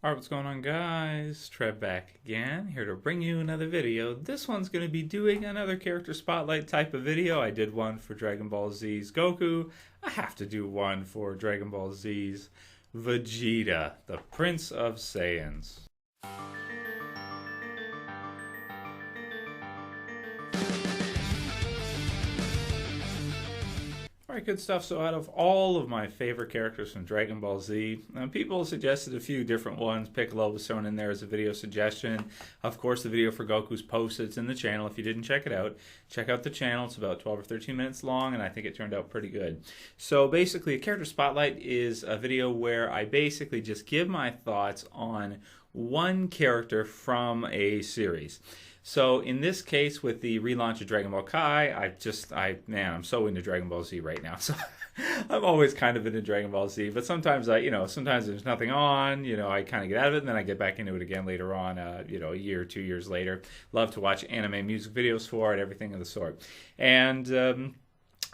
Alright, what's going on, guys? Trev back again, here to bring you another video. This one's going to be doing another character spotlight type of video. I did one for Dragon Ball Z's Goku. I have to do one for Dragon Ball Z's Vegeta, the Prince of Saiyans. Alright, good stuff. So out of all of my favorite characters from Dragon Ball Z, people suggested a few different ones. Piccolo was thrown in there as a video suggestion. Of course, the video for Goku's posted. It's in the channel. If you didn't check it out, check out the channel. It's about 12 or 13 minutes long, and I think it turned out pretty good. So basically, a character spotlight is a video where I basically just give my thoughts on one character from a series. So in this case, with the relaunch of Dragon Ball Kai, I'm so into Dragon Ball Z right now. So I'm always kind of into Dragon Ball Z, but sometimes sometimes there's nothing on, I kind of get out of it and then I get back into it again later on, a year or 2 years later. Love to watch anime music videos for it, everything of the sort. And,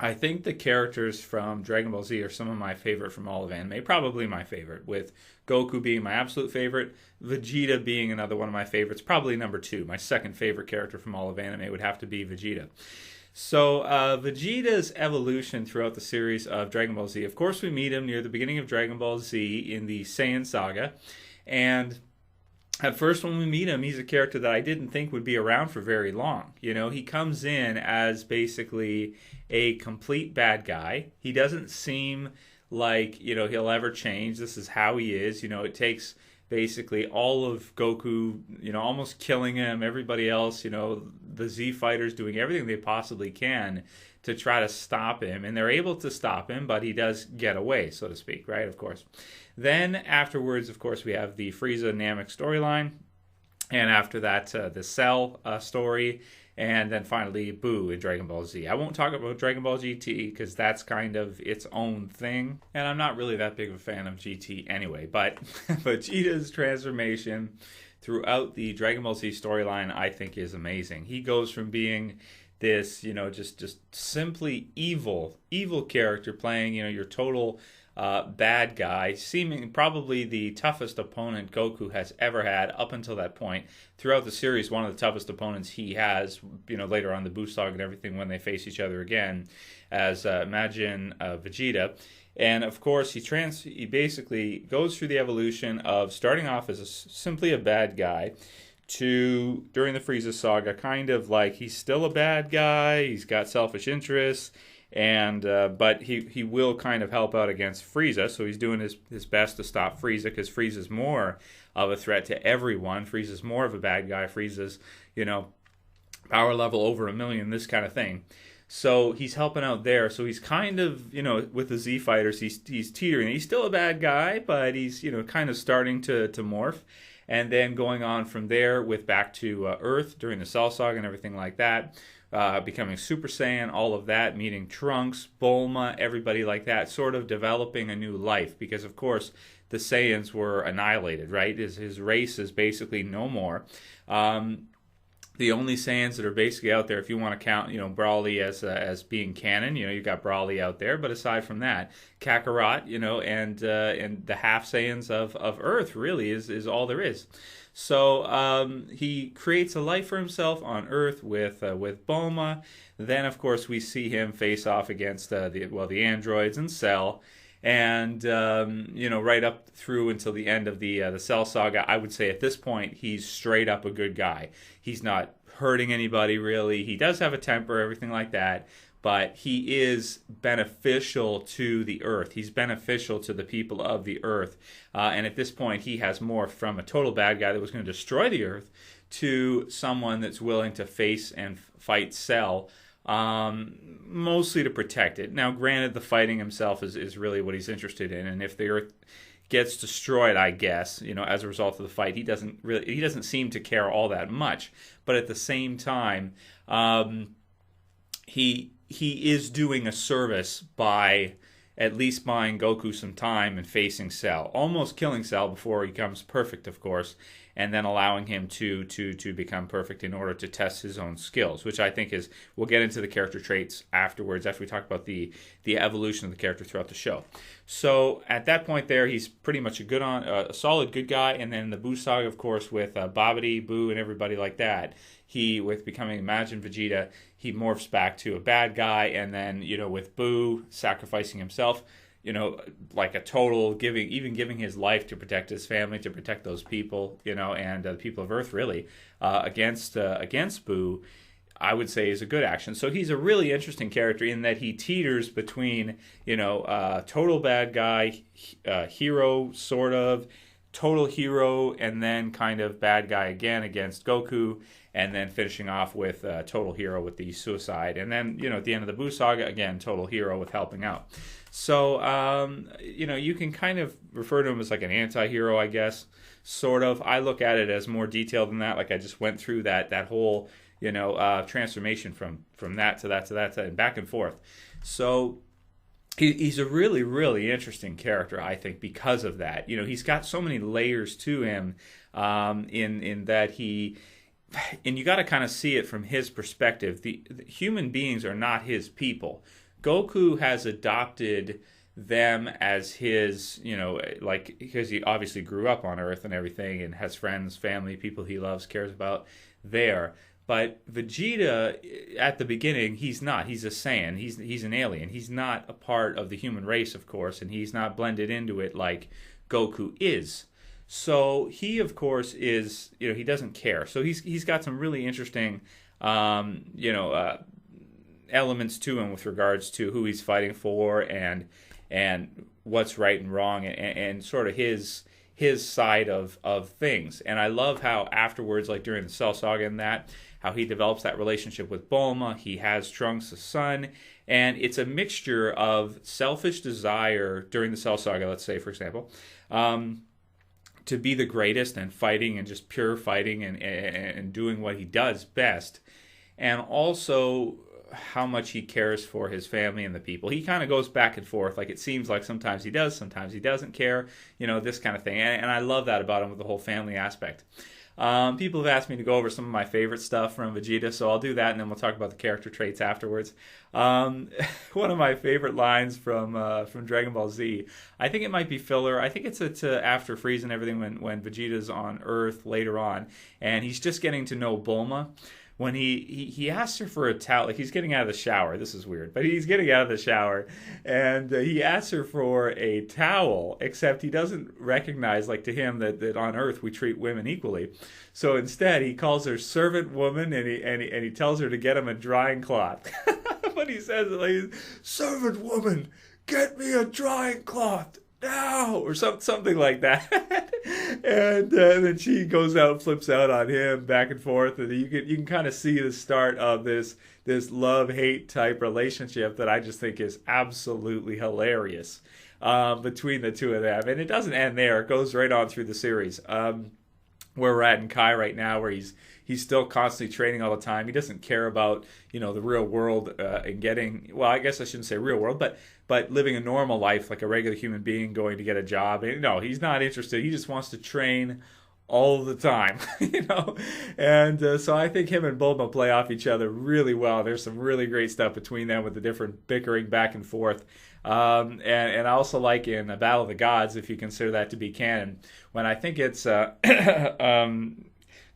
I think the characters from Dragon Ball Z are some of my favorite from all of anime, probably my favorite, with Goku being my absolute favorite, Vegeta being another one of my favorites, probably number 2. My second favorite character from all of anime would have to be Vegeta. So Vegeta's evolution throughout the series of Dragon Ball Z, of course we meet him near the beginning of Dragon Ball Z in the Saiyan saga, and at first when we meet him, he's a character that I didn't think would be around for very long. He comes in as basically a complete bad guy. He doesn't seem like, he'll ever change. This is how he is. It takes basically all of Goku, almost killing him, everybody else, the Z fighters doing everything they possibly can to try to stop him. And they're able to stop him, but he does get away, so to speak, right? Of course. Then afterwards, of course, we have the Frieza Namek storyline. And after that, the Cell story. And then finally, Boo in Dragon Ball Z. I won't talk about Dragon Ball GT because that's kind of its own thing. And I'm not really that big of a fan of GT anyway. But Vegeta's transformation throughout the Dragon Ball Z storyline, I think, is amazing. He goes from being this, just simply evil character playing, your total bad guy, seeming probably the toughest opponent Goku has ever had up until that point. Throughout the series, one of the toughest opponents he has, later on the Buu Saga and everything when they face each other again, as imagine Vegeta. And of course, he basically goes through the evolution of starting off as simply a bad guy to, during the Frieza saga, kind of like he's still a bad guy, he's got selfish interests, and but he will kind of help out against Frieza, so he's doing his best to stop Frieza, because Frieza's more of a threat to everyone. Frieza's more of a bad guy. Frieza's, power level over 1 million, this kind of thing. So he's helping out there. So he's kind of, with the Z fighters, he's teetering. He's still a bad guy, but he's, kind of starting to morph. And then going on from there with back to Earth during the Cell Saga and everything like that. Becoming Super Saiyan, all of that, meeting Trunks, Bulma, everybody like that, sort of developing a new life. Because, of course, the Saiyans were annihilated, right? His race is basically no more. The only Saiyans that are basically out there, if you want to count, Broly as being canon, you've got Broly out there. But aside from that, Kakarot, and the half Saiyans of Earth really is all there is. So he creates a life for himself on Earth with Bulma. Then, of course, we see him face off against the androids and Cell. And, right up through until the end of the Cell Saga, I would say at this point, he's straight up a good guy. He's not hurting anybody, really. He does have a temper, everything like that. But he is beneficial to the Earth. He's beneficial to the people of the Earth. And at this point, he has morphed from a total bad guy that was going to destroy the Earth to someone that's willing to face and fight Cell, mostly to protect it. Now, granted, the fighting himself is really what he's interested in. And if the Earth gets destroyed, I guess, as a result of the fight, he doesn't seem to care all that much. But at the same time, he is doing a service by at least buying Goku some time and facing Cell. Almost killing Cell before he becomes perfect, of course, and then allowing him to become perfect in order to test his own skills, which I think is, we'll get into the character traits afterwards, after we talk about the evolution of the character throughout the show. So at that point there, he's pretty much a solid good guy. And then the Buu saga, of course, with Babidi, Buu, and everybody like that, with becoming Imagine Vegeta, he morphs back to a bad guy. And then, with Buu sacrificing himself, like a total giving his life to protect his family, to protect those people, and the people of Earth, really, against Buu, I would say is a good action. So he's a really interesting character in that he teeters between, total bad guy, hero, sort of, total hero, and then kind of bad guy again against Goku, and then finishing off with total hero with the suicide. And then, at the end of the Buu saga, again, total hero with helping out. So, you can kind of refer to him as like an anti-hero, I guess, sort of. I look at it as more detailed than that. Like I just went through that whole, transformation from that to that to that and back and forth. So he's a really, really interesting character, I think, because of that. He's got so many layers to him in that and you got to kind of see it from his perspective. The human beings are not his people. Goku has adopted them as his, because he obviously grew up on Earth and everything and has friends, family, people he loves, cares about there. But Vegeta, at the beginning, he's not. He's a Saiyan. He's an alien. He's not a part of the human race, of course, and he's not blended into it like Goku is. So he, of course, is, he doesn't care. So he's got some really interesting, elements to him with regards to who he's fighting for and what's right and wrong and sort of his side of things. And I love how afterwards, like during the Cell Saga and that, how he develops that relationship with Bulma. He has Trunks, the son, and it's a mixture of selfish desire during the Cell Saga, let's say, for example, to be the greatest and fighting and just pure fighting and doing what he does best, and also how much he cares for his family and the people. He kind of goes back and forth. Like it seems like sometimes he does, sometimes he doesn't care, this kind of thing. And I love that about him with the whole family aspect. People have asked me to go over some of my favorite stuff from Vegeta, so I'll do that, and then we'll talk about the character traits afterwards. One of my favorite lines from Dragon Ball Z, I think it might be filler. I think it's after Frieza and everything when Vegeta's on Earth later on, and he's just getting to know Bulma. When he asks her for a towel, like he's getting out of the shower. This is weird, but he's getting out of the shower, and he asks her for a towel, except he doesn't recognize, like to him, that on Earth we treat women equally. So instead, he calls her servant woman, and he tells her to get him a drying cloth. But he says, like, servant woman, get me a drying cloth now, or something like that. And then she goes out and flips out on him back and forth, and you can kind of see the start of this love-hate type relationship that I just think is absolutely hilarious between the two of them. And it doesn't end there. It goes right on through the series. Where we're at in Kai right now, where he's still constantly training all the time. He doesn't care about, the real world and getting, well, I guess I shouldn't say real world, but living a normal life like a regular human being going to get a job. No, he's not interested. He just wants to train all the time, And so I think him and Bulma play off each other really well. There's some really great stuff between them with the different bickering back and forth. And I also like in Battle of the Gods, if you consider that to be canon, when I think it's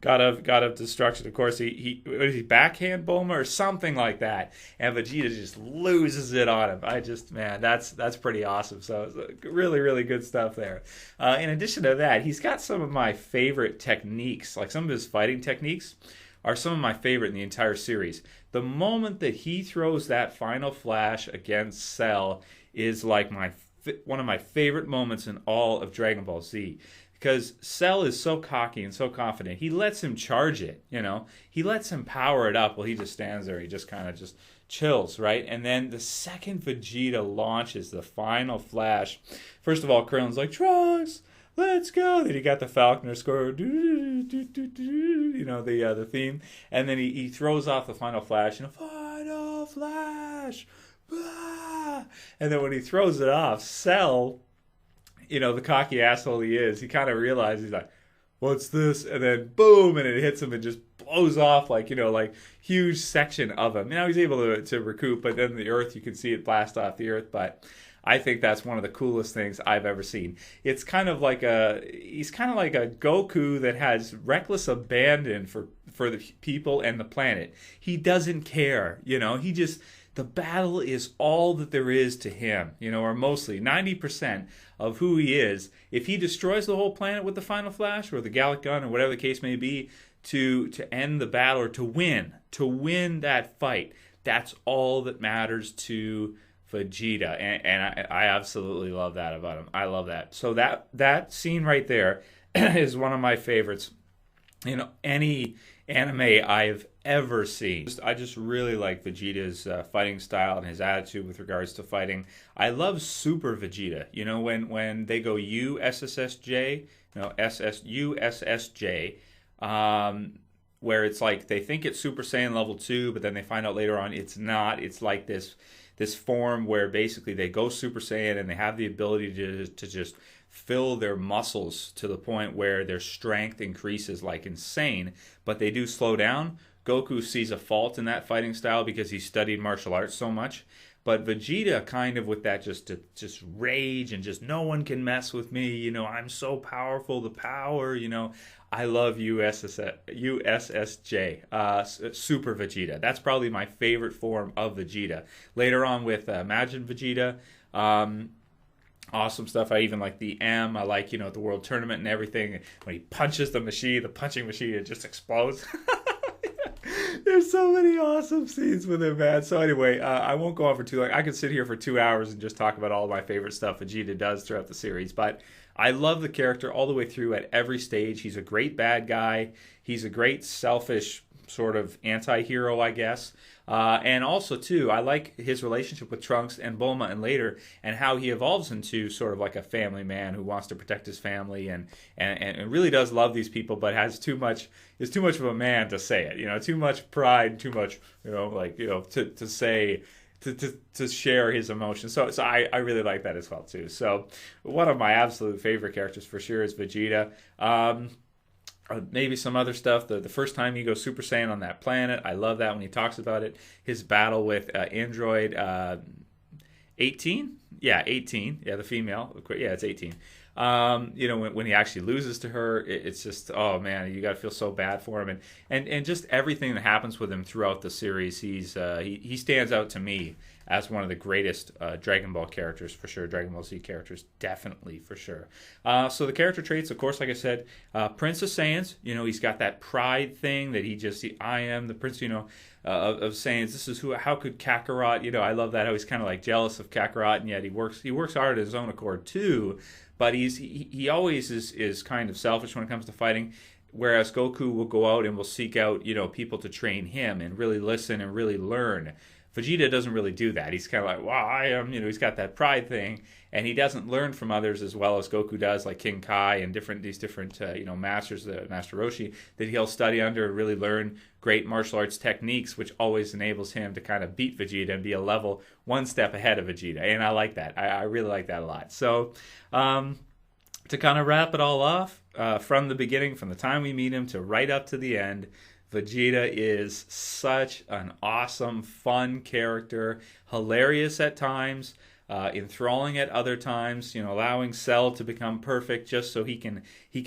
God of Destruction, of course, he backhand Bulma or something like that, and Vegeta just loses it on him. That's pretty awesome. So it's really, really good stuff there. In addition to that, he's got some of my favorite techniques, like some of his fighting techniques are some of my favorite in the entire series. The moment that he throws that final flash against Cell is like one of my favorite moments in all of Dragon Ball Z. Because Cell is so cocky and so confident. He lets him charge it, He lets him power it up while he just stands there. He just kind of just chills, right? And then the second Vegeta launches the final flash, first of all, Krillin's like, Trunks, let's go. Then he got the Falconer score, the theme. And then he throws off the final flash, final flash. Blah! And then when he throws it off, Cell, the cocky asshole he is, he kind of realizes, he's like, what's this? And then boom, and it hits him and just blows off like huge section of him. Now he's able to recoup, but then the Earth, you can see it blast off the Earth. But I think that's one of the coolest things I've ever seen. It's kind of like he's kind of like a Goku that has reckless abandon for the people and the planet. He doesn't care, you know. The battle is all that there is to him, you know, or mostly 90% of who he is. If he destroys the whole planet with the Final Flash or the Gallic Gun or whatever the case may be, to end the battle or to win that fight, that's all that matters to Vegeta, and I absolutely love that about him. I love that. So that scene right there is one of my favorites in any anime I've ever seen. I just really like Vegeta's fighting style and his attitude with regards to fighting. I love Super Vegeta. You know, when they go USSJ, no USSJ, where it's like they think it's Super Saiyan level 2, but then they find out later on it's not. It's like this form where basically they go Super Saiyan and they have the ability to just fill their muscles to the point where their strength increases like insane, but they do slow down. Goku sees a fault in that fighting style because he studied martial arts so much. But Vegeta kind of with that just rage and just no one can mess with me, you know, I'm so powerful, the power, you know. I love USSJ, Super Vegeta. That's probably my favorite form of Vegeta. Later on with Imagine Vegeta, awesome stuff. I even like the M. I like, you know, the World Tournament and everything. When he punches the punching machine, it just explodes. There's so many awesome scenes with him, man. So anyway, I won't go on for too long. I could sit here for 2 hours and just talk about all of my favorite stuff Vegeta does throughout the series. But I love the character all the way through at every stage. He's a great bad guy. He's a great selfish sort of anti-hero, I guess. And also, too, I like his relationship with Trunks and Bulma and later, and how he evolves into sort of like a family man who wants to protect his family and really does love these people, but is too much of a man to say it. You know, too much pride, too much, you know, like, you know, to say, to share his emotions. So I really like that as well, too. So one of my absolute favorite characters for sure is Vegeta. Maybe some other stuff. The first time he goes Super Saiyan on that planet, I love that when he talks about it. His battle with Android 18? Yeah, 18. Yeah, the female. Yeah, it's 18. You know, when he actually loses to her, it's just, oh man, you got to feel so bad for him. And just everything that happens with him throughout the series, he stands out to me as one of the greatest Dragon Ball characters for sure. Dragon Ball Z characters, definitely for sure. So the character traits, of course, like I said, Prince of Saiyans. You know, he's got that pride thing that I am the prince. You know, of Saiyans. This is how could Kakarot? You know, I love that how he's kind of like jealous of Kakarot, and yet he works hard at his own accord too. But he always is kind of selfish when it comes to fighting. Whereas Goku will go out and will seek out, you know, people to train him and really listen and really learn. Vegeta doesn't really do that. He's kind of like, well, I am, you know, he's got that pride thing, and he doesn't learn from others as well as Goku does, like King Kai and these different you know, masters, Master Roshi, that he'll study under and really learn great martial arts techniques, which always enables him to kind of beat Vegeta and be a level one step ahead of Vegeta. And I like that. I really like that a lot. So, to kind of wrap it all off, from the beginning, from the time we meet him to right up to the end, Vegeta is such an awesome, fun character, hilarious at times, enthralling at other times, you know, allowing Cell to become perfect just so he can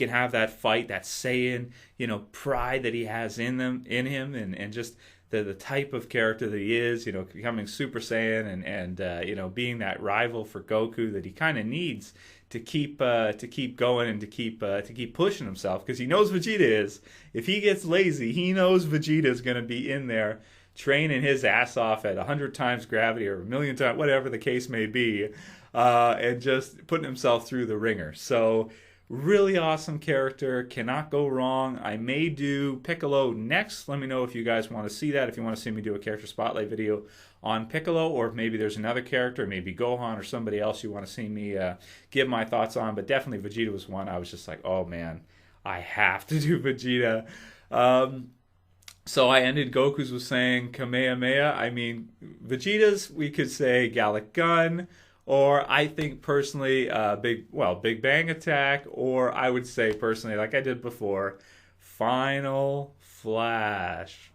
have that fight, that Saiyan, you know, pride that he has in him, and just the type of character that he is, you know, becoming Super Saiyan and you know, being that rival for Goku that he kind of needs to keep going and to keep pushing himself, because he knows Vegeta is. If he gets lazy, he knows Vegeta is going to be in there training his ass off at 100 times gravity or 1,000,000 times, whatever the case may be, and just putting himself through the ringer. So really awesome character, cannot go wrong. I may do Piccolo next. Let me know if you guys want to see that, if you want to see me do a character spotlight video on Piccolo, or if maybe there's another character, maybe Gohan or somebody else you want to see me give my thoughts on. But definitely Vegeta was one I was just like, oh man, I have to do Vegeta. So I ended Goku's with saying Kamehameha. I mean, Vegeta's, we could say Gallic Gun, or I think personally Big Bang Attack, or I would say personally, like I did before, Final Flash.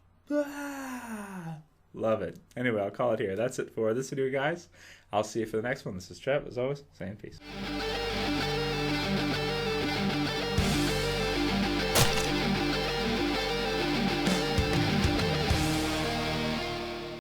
Love it. Anyway, I'll call it here. That's it for this video, guys. I'll see you for the next one. This is Trev, as always, saying peace.